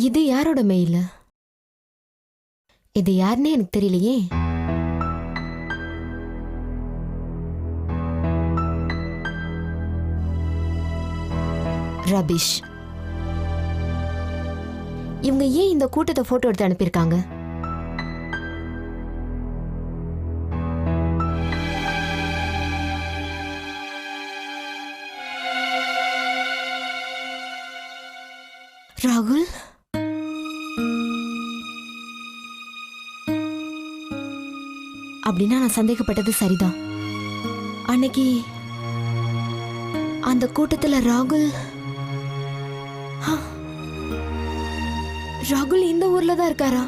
இது யாரோட மெயில்? இது யாருன்னு எனக்கு தெரியலையே. ரபிஷ். இவங்க ஏன் இந்த கூட்டத்தை போட்டோ எடுத்து அனுப்பியிருக்காங்க? ராகுல், அப்படின்னா நான் சந்தேகப்பட்டது சரிதான். அன்னைக்கு அந்த கூட்டத்துல ராகுல் இந்த ஊர்ல தான் இருக்காரா?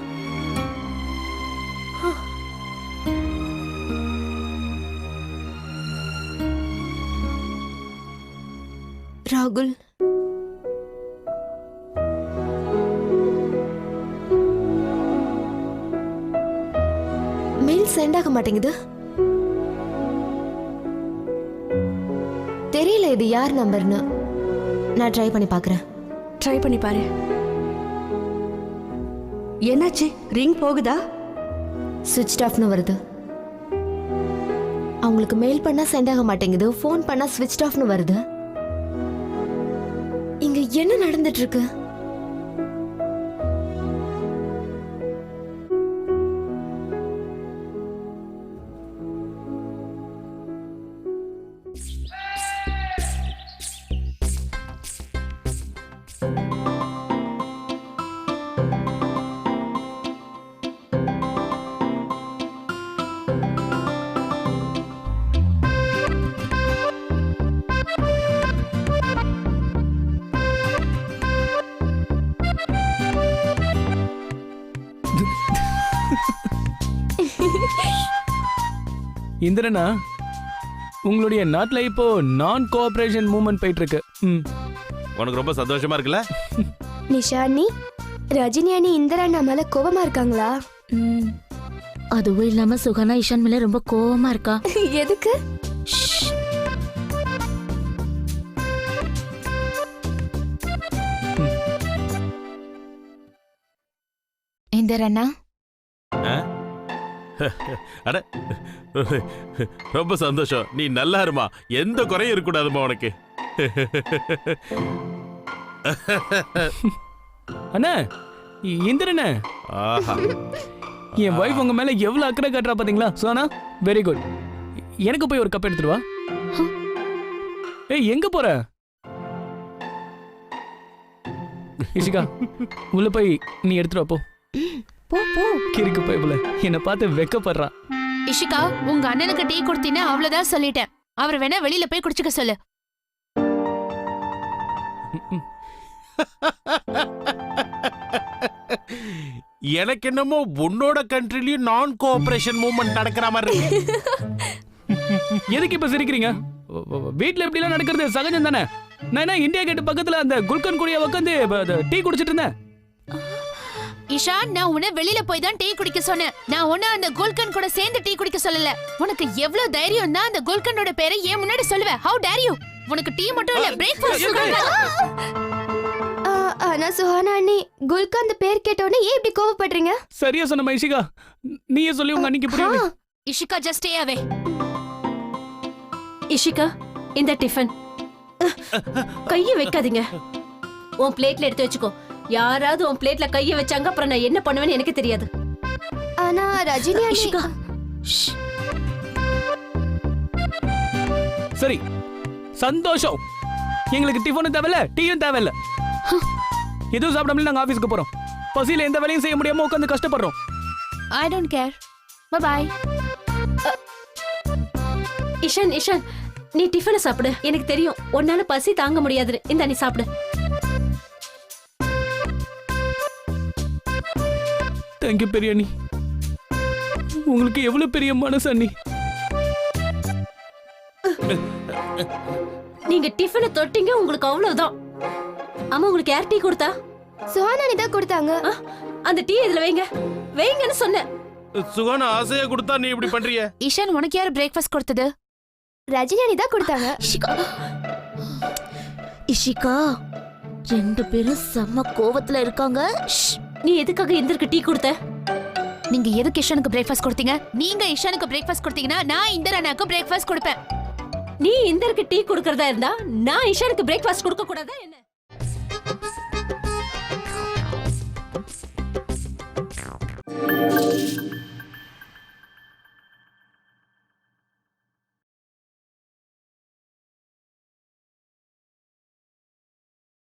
ராகுல், மெயில் சென்ட் ஆக மாட்டேங்குது. தெரியல இது யார் நம்பர்னு. நான் ட்ரை பண்ணி பார்க்கறேன். ட்ரை பண்ணி பாரு. என்னாச்சு? ரிங் போகுதா? சுவிட்ச் ஆஃப்னு வருது. அவங்களுக்கு மெயில் பண்ணா சென்ட் ஆக மாட்டேங்குது, ஃபோன் பண்ணா சுவிட்ச் ஆஃப்னு வருது. இங்க என்ன நடந்துட்டு இருக்கு? இந்திரனா, உங்களுடைய நாட்டுல இப்போ நான் கோஆபரேஷன் மூவ்மெண்ட் போயிட்டு இருக்கு. உனக்கு ரொம்ப சந்தோஷமா இருக்குல்ல? நிஷானி, ரஜினி அண்ணி இந்திரா அண்ணா மேல கோபமா இருக்காங்களா? அதுவும் இல்லாம சுகனா இஷான் மேல ரொம்ப கோவமா இருக்கா. எதுக்கு? இந்திரனா, அட ரொம்ப சந்தோஷம். நீ நல்லா இருமா, எந்த குறையும் இருக்கக்கூடாதுமா உனக்கு. அண்ணா, இந்திரனே, என் வைஃப் உங்க மேல எவ்வளவு அக்கறை காட்டுறா பாத்தீங்களா? Sona, very good. எனக்கு போய் ஒரு கப் எடுத்துட்டு வா. ஏய், எங்க போற? இஷிகா, உள்ள போய் நீ எடுத்துட்டு வா போ. போ போ. கிறுக்கு போய் போல என்ன பார்த்து வெக்கப்படுறா. இஷிகா, உங்க அண்ணனுக்கு டீ கொடுத்தீன்னு அவ்வளவுதான் சொல்லிட்டேன். அவர் வேணா வெளியில போய் குடிச்சுக்க சொல்லு. எனக்கு என்னமோ உன்னோட கண்ட்ரிலயும் நான் கோஆபரேஷன் மூவ்மெண்ட் நடக்கிற மாதிரி இருக்கு. எதுக்கு இப்ப சிரிக்கிறீங்க? வீட்டுல எப்படி எல்லாம் நடக்கிறது சகஜம் தானே. நான் என்ன இந்தியா கேட்டு பக்கத்துல அந்த குல்கன் குடிய உட்காந்து டீ குடிச்சிட்டு இருந்தேன். இஷான், நான் உன்னை வெளியில போய் தான் டீ குடிக்க சொன்னேன். நான் உன்னை அந்த குல்கன் கூட சேர்ந்து டீ குடிக்க சொல்லல. உனக்கு எவ்வளவு தைரியம் தான் அந்த குல்கனோட பேரை ஏன் முன்னாடி சொல்லுவ? How dare you? உனக்கு டீ மட்டும் இல்ல, பிரேக்ஃபாஸ்ட். ஆனா சுஹானா அண்ணி, குல்கந்த் பேர் கேட்டோன்னே ஏன் இப்படி கோவப்படுறீங்க? சரியா சொன்ன மைஷிகா, நீயே சொல்லி உங்க அன்னைக்கு புரியுது. Ishika, just stay away. Ishika, இந்த டிஃபன் கைய வைக்காதீங்க. உன் பிளேட்ல எடுத்து வச்சுக்கோ. யாராவது உன் பிளேட்ல கைய வச்சாங்க அப்புறம் நான் என்ன பண்ணுவேன்னு எனக்கு தெரியாது. ஆனா ரஜினி அண்ணி. இஷிகா, சரி, சந்தோஷம். எங்களுக்கு டிஃபனும் தேவையில்ல, டீயும் தேவையில்ல. எதுவும் சாப்பிடாமலே நாங்க ஆபீஸ்க்கு போறோம். பசியில எந்த வேலையும் செய்ய முடியாம உட்காந்து கஷ்டப்படுறோம். I don't care. Bye bye. Ishan, Ishan, நீ டிஃபனை சாப்பிடு. எனக்கு தெரியும் உன்னால பசி தாங்க முடியாது. இந்த நீ சாப்பிடு. தேங்க்யூ பெரிய அண்ணி. உங்களுக்கு எவ்வளவு பெரிய மனசு அண்ணி. நீங்க டிஃபனை தொட்டீங்க, உங்களுக்கு அவ்வளவுதான். ஆமா, உங்களுக்கு யார் டீ கொடுத்தா? சுஹானா அண்ணி தான் கொடுத்தாங்க. அந்த டீ இதுல வைங்க, வைங்கன்னு சொன்னேன். சுகான ஆசையா கொடுத்தா நீ இப்படி பண்றிய? இஷான், உனக்கு யாரு பிரேக்ஃபாஸ்ட் கொடுத்தது? ரஜினி அண்ணி தான் கொடுத்தாங்க. இஷிகா, 2 பேரும் செம்ம கோவத்துல இருக்காங்க. ஷ். நீ எதுக்காக இந்திரக்கு டீ கொடுத்த? நீங்க எதுக்கு இஷானுக்கு பிரேக்ஃபாஸ்ட் கொடுத்தீங்க? நீங்க இஷானுக்கு பிரேக்ஃபாஸ்ட் கொடுத்தீங்கன்னா நான் இந்திரனாக்கு பிரேக்ஃபாஸ்ட் கொடுப்பேன். நீ இந்திரக்கு டீ கொடுக்கறதா இருந்தா நான் இஷானுக்கு பிரேக்ஃபாஸ்ட் கொடுக்க கூடாதா என்ன?